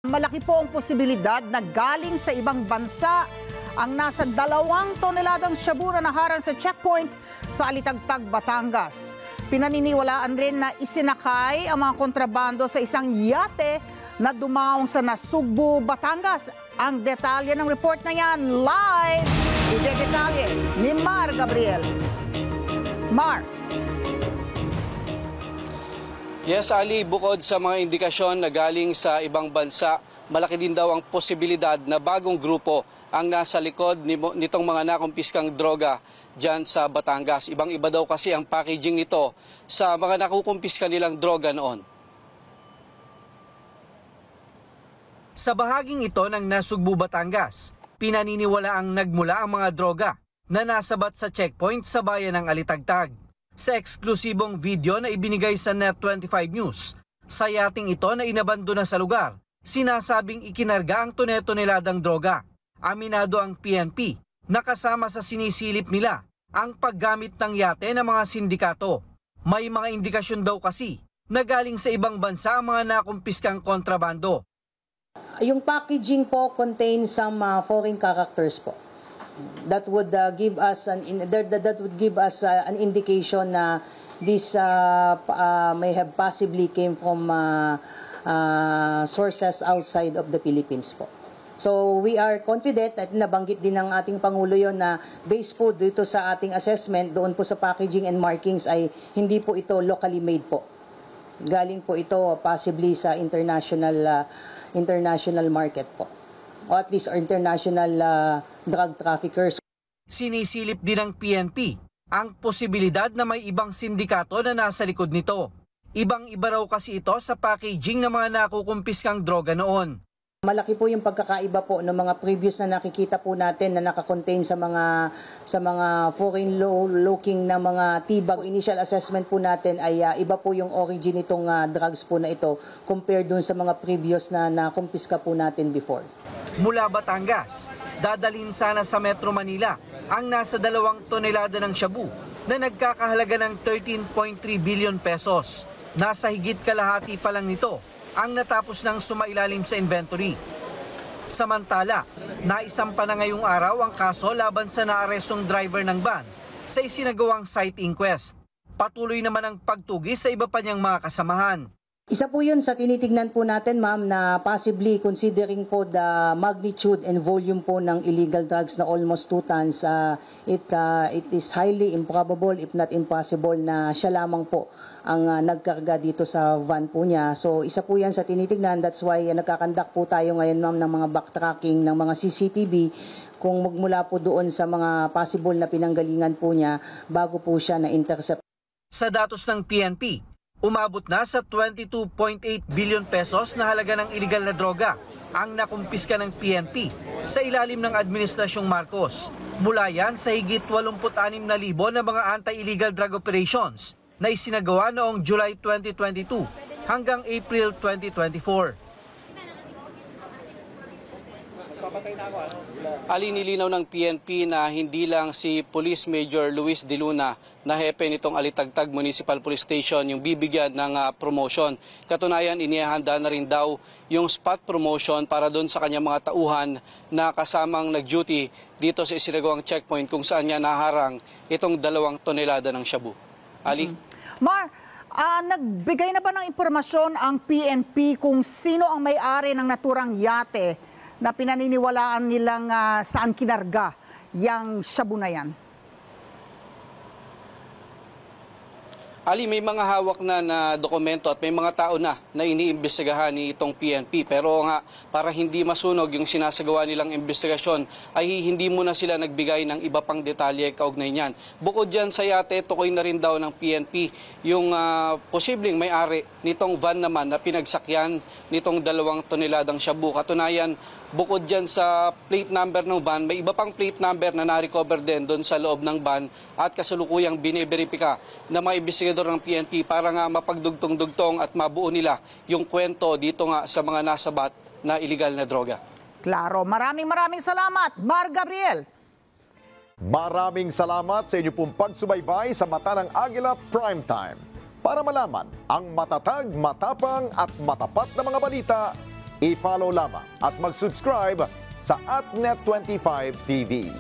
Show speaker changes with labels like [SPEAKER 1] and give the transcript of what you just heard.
[SPEAKER 1] Malaki po ang posibilidad na galing sa ibang bansa ang nasa 2 toneladang shabu na naharang sa checkpoint sa Alitagtag, Batangas. Pinaniniwalaan rin na isinakay ang mga kontrabando sa isang yate na dumaong sa Nasugbu, Batangas. Ang detalye ng report na yan, live! Ide-detalye ni Mar Gabriel. Mar.
[SPEAKER 2] Yes, Ali, bukod sa mga indikasyon na galing sa ibang bansa, malaki din daw ang posibilidad na bagong grupo ang nasa likod nitong mga nakumpiskang droga dyan sa Batangas. Ibang-iba daw kasi ang packaging nito sa mga nakukumpiska nilang droga noon. Sa bahaging ito ng Nasugbu, Batangas, pinaniniwala ang nagmula ang mga droga na nasabat sa checkpoint sa bayan ng Alitagtag. Sa eksklusibong video na ibinigay sa Net25 News, sa yating ito na inabandona sa lugar, sinasabing ikinarga ang tone-toneladang droga. Aminado ang PNP na kasama sa sinisilip nila ang paggamit ng yate ng mga sindikato. May mga indikasyon daw kasi na galing sa ibang bansa ang mga nakumpiskang kontrabando.
[SPEAKER 3] Yung packaging po contains some foreign characters po. That would give us an indication na this may have possibly came from sources outside of the Philippines po. So we are confident at nabanggit din ng ating Pangulo yon na based po dito sa ating assessment doon po sa packaging and markings ay hindi po ito locally made po. Galing po ito possibly sa international market po. O at least international drug traffickers.
[SPEAKER 2] Sinisilip din ng PNP ang posibilidad na may ibang sindikato na nasa likod nito. Ibang-iba raw kasi ito sa packaging ng mga nakukumpiskang droga noon.
[SPEAKER 3] Malaki po yung pagkakaiba po ng mga previous na nakikita po natin na nakakontain sa mga foreign looking na mga tibag. Initial assessment po natin ay iba po yung origin nitong drugs po na ito compared dun sa mga previous na nakumpiska po natin before.
[SPEAKER 2] Mula Batangas, dadalhin sana sa Metro Manila ang nasa 2 tonelada ng shabu na nagkakahalaga ng 13.3 billion pesos. Nasa higit kalahati pa lang nito ang natapos ng sumailalim sa inventory. Samantala, naisampa na ngayong araw ang kaso laban sa naarestong driver ng van sa isinagawang site inquest. Patuloy naman ang pagtugis sa iba pa niyang mga kasamahan.
[SPEAKER 3] Isa po yun sa tinitignan po natin, ma'am, na possibly considering po the magnitude and volume po ng illegal drugs na almost 2 tons, it is highly improbable if not impossible na siya lamang po ang nagkarga dito sa van po niya. So isa po yan sa tinitignan. That's why nagkakandak po tayo ngayon, ma'am, ng mga backtracking ng mga CCTV kung magmula po doon sa mga possible na pinanggalingan po niya bago po siya na-intercept.
[SPEAKER 2] Sa datos ng PNP, umabot na sa 22.8 billion pesos na halaga ng iligal na droga ang nakumpiska ng PNP sa ilalim ng Administrasyong Marcos. Mula yan sa higit 86,000 na mga anti-illegal drug operations na isinagawa noong July 2022 hanggang April 2024. Ali, nilinaw ng PNP na hindi lang si Police Major Luis De Luna na hepe nitong Alitagtag Municipal Police Station yung bibigyan ng promotion. Katunayan, inihahanda na rin daw yung spot promotion para doon sa kanyang mga tauhan na kasamang nag-duty dito sa isinagawang checkpoint kung saan niya naharang itong 2 tonelada ng shabu. Ali?
[SPEAKER 1] Mar, nagbigay na ba ng impormasyon ang PNP kung sino ang may-ari ng naturang yate na pinaniniwalaan nilang saan kinarga yung shabu na yan?
[SPEAKER 2] Ali, may mga hawak na dokumento at may mga tao na iniimbestigahan ni itong PNP. Pero nga, para hindi masunog yung sinasagawa nilang investigasyon, ay hindi muna sila nagbigay ng iba pang detalye kaugnay niyan. Bukod dyan sa yate, tukoy na rin daw ng PNP yung posibleng may-ari nitong van naman na pinagsakyan nitong 2 toneladang shabu. Katunayan, bukod dyan sa plate number ng van, may iba pang plate number na na-recover din doon sa loob ng van at kasalukuyang biniberipika na mga investigador ng PNP para nga mapagdugtong-dugtong at mabuo nila yung kwento dito nga sa mga nasabat na iligal na droga.
[SPEAKER 1] Klaro, maraming salamat, Mar Gabriel.
[SPEAKER 4] Maraming salamat sa inyo pong pagsubaybay sa Mata ng Agila Primetime. Para malaman ang matatag, matapang at matapat na mga balita, I-follow lamang at mag-subscribe sa @net25tv.